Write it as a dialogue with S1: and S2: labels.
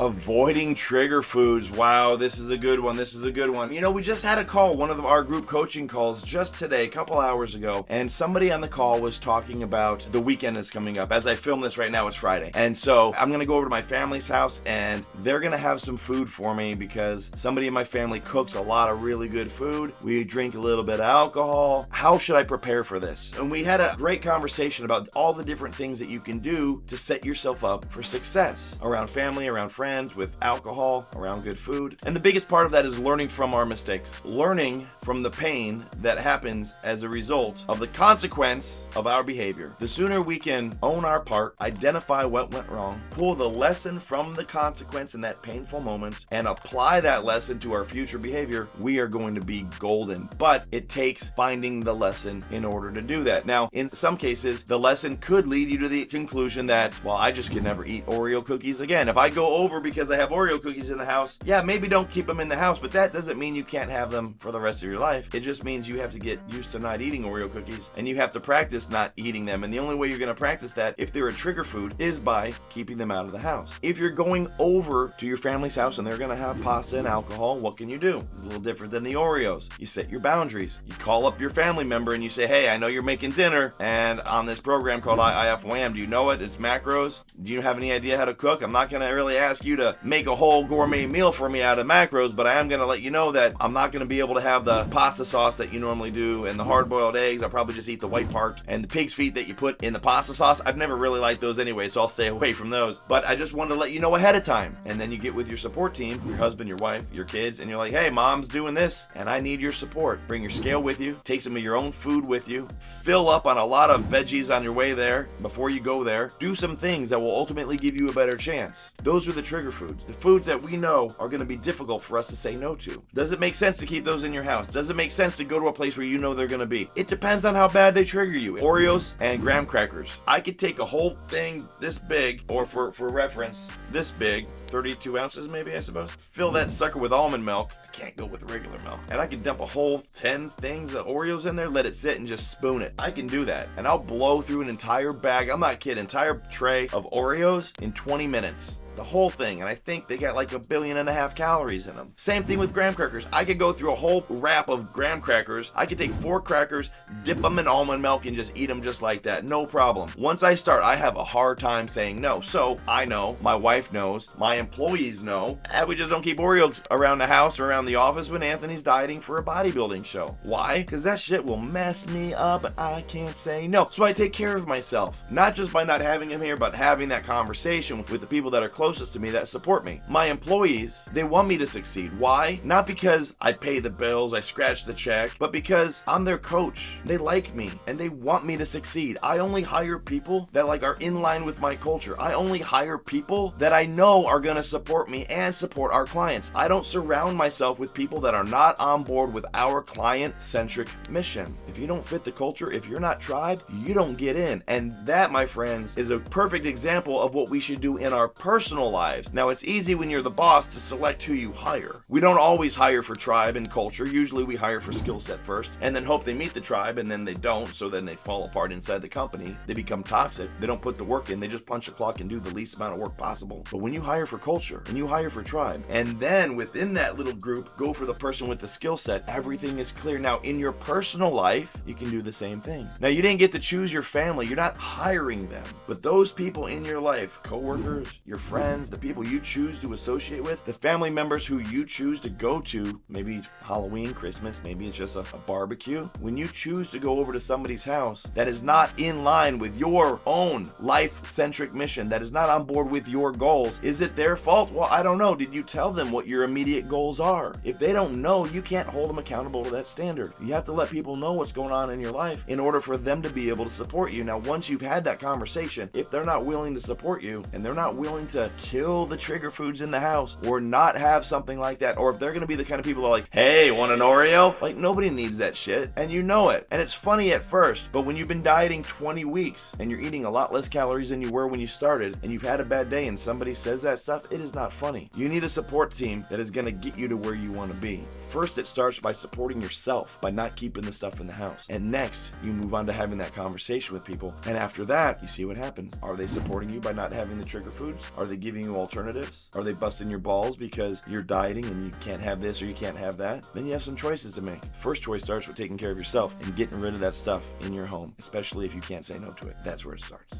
S1: Avoiding trigger foods. Wow, this is a good one. This is a good one. You know, we just had a call, one of our group coaching calls just today, a couple hours ago, and somebody on the call was talking about the weekend is coming up. As I film this right now, it's Friday. And so I'm going to go over to my family's house and they're going to have some food for me because somebody in my family cooks a lot of really good food. We drink a little bit of alcohol. How should I prepare for this? And we had a great conversation about all the different things that you can do to set yourself up for success around family, around friends, with alcohol, around good food. And the biggest part of that is learning from our mistakes, learning from the pain that happens as a result of the consequence of our behavior. The sooner we can own our part, identify what went wrong, pull the lesson from the consequence in that painful moment, and apply that lesson to our future behavior, we are going to be golden. But it takes finding the lesson in order to do that. Now, in some cases, the lesson could lead you to the conclusion that, well, I just can never eat Oreo cookies again. If I go over because I have Oreo cookies in the house, yeah, maybe don't keep them in the house, but that doesn't mean you can't have them for the rest of your life. It just means you have to get used to not eating Oreo cookies and you have to practice not eating them. And the only way you're going to practice that, if they're a trigger food, is by keeping them out of the house. If you're going over to your family's house and they're going to have pasta and alcohol, what can you do? It's a little different than the Oreos. You set your boundaries. You call up your family member and you say, hey, I know you're making dinner, and on this program called IIFYM, do you know it? It's macros. Do you have any idea how to cook? I'm not going to really ask you to make a whole gourmet meal for me out of macros, but I am going to let you know that I'm not going to be able to have the pasta sauce that you normally do and the hard-boiled eggs. I'll probably just eat the white part, and the pig's feet that you put in the pasta sauce, I've never really liked those anyway, so I'll stay away from those. But I just wanted to let you know ahead of time. And then you get with your support team, your husband, your wife, your kids, and you're like, hey, mom's doing this and I need your support. Bring your scale with you, take some of your own food with you, fill up on a lot of veggies on your way there before you go there. Do some things that will ultimately give you a better chance. Those are the trigger foods, the foods that we know are going to be difficult for us to say no to. Does it make sense to keep those in your house? Does it make sense to go to a place where you know they're going to be? It depends on how bad they trigger you. Oreos and graham crackers. I could take a whole thing this big, or for reference, this big, 32 ounces maybe, I suppose. Fill that sucker with almond milk. I can't go with regular milk. And I can dump a whole 10 things of Oreos in there, let it sit and just spoon it. I can do that. And I'll blow through an entire bag, I'm not kidding, entire tray of Oreos in 20 minutes. The whole thing, and I think they got like 1.5 billion calories in them. Same thing with graham crackers. I could go through a whole wrap of graham crackers. I could take 4 crackers, dip them in almond milk, and just eat them just like that. No problem. Once I start, I have a hard time saying no. So I know, my wife knows, my employees know, and we just don't keep Oreos around the house or around the office when Anthony's dieting for a bodybuilding show. Why? Because that shit will mess me up and I can't say no. So I take care of myself. Not just by not having him here, but having that conversation with the people that are closest to me that support me. My employees, they want me to succeed. Why? Not because I pay the bills, I scratch the check, but because I'm their coach. They like me and they want me to succeed. I only hire people that are in line with my culture. I only hire people that I know are going to support me and support our clients. I don't surround myself with people that are not on board with our client-centric mission. If you don't fit the culture, if you're not tribe, you don't get in. And that, my friends, is a perfect example of what we should do in our personal lives. Now, it's easy when you're the boss to select who you hire. We don't always hire for tribe and culture. Usually we hire for skill set first and then hope they meet the tribe, and then they don't, so then they fall apart inside the company. They become toxic. They don't put the work in. They just punch a clock and do the least amount of work possible. But when you hire for culture and you hire for tribe, and then within that little group, go for the person with the skill set, everything is clear. Now, in your personal life, you can do the same thing. Now, you didn't get to choose your family. You're not hiring them. But those people in your life, coworkers, your friends, the people you choose to associate with, the family members who you choose to go to, maybe Halloween, Christmas, maybe it's just a barbecue. When you choose to go over to somebody's house that is not in line with your own life-centric mission, that is not on board with your goals, is it their fault? Well, I don't know. Did you tell them what your immediate goals are? If they don't know, you can't hold them accountable to that standard. You have to let people know what's going on in your life in order for them to be able to support you. Now, once you've had that conversation, if they're not willing to support you and they're not willing to kill the trigger foods in the house or not have something like that, or if they're going to be the kind of people that are like, hey, want an Oreo? Like, nobody needs that shit, and you know it. And it's funny at first, but when you've been dieting 20 weeks and you're eating a lot less calories than you were when you started, and you've had a bad day and somebody says that stuff, it is not funny. You need a support team that is going to get you to where where you want to be. First, it starts by supporting yourself, by not keeping the stuff in the house. And next, you move on to having that conversation with people. And after that, you see what happens. Are they supporting you by not having the trigger foods? Are they giving you alternatives? Are they busting your balls because you're dieting and you can't have this or you can't have that? Then you have some choices to make. First choice starts with taking care of yourself and getting rid of that stuff in your home, especially if you can't say no to it. That's where it starts.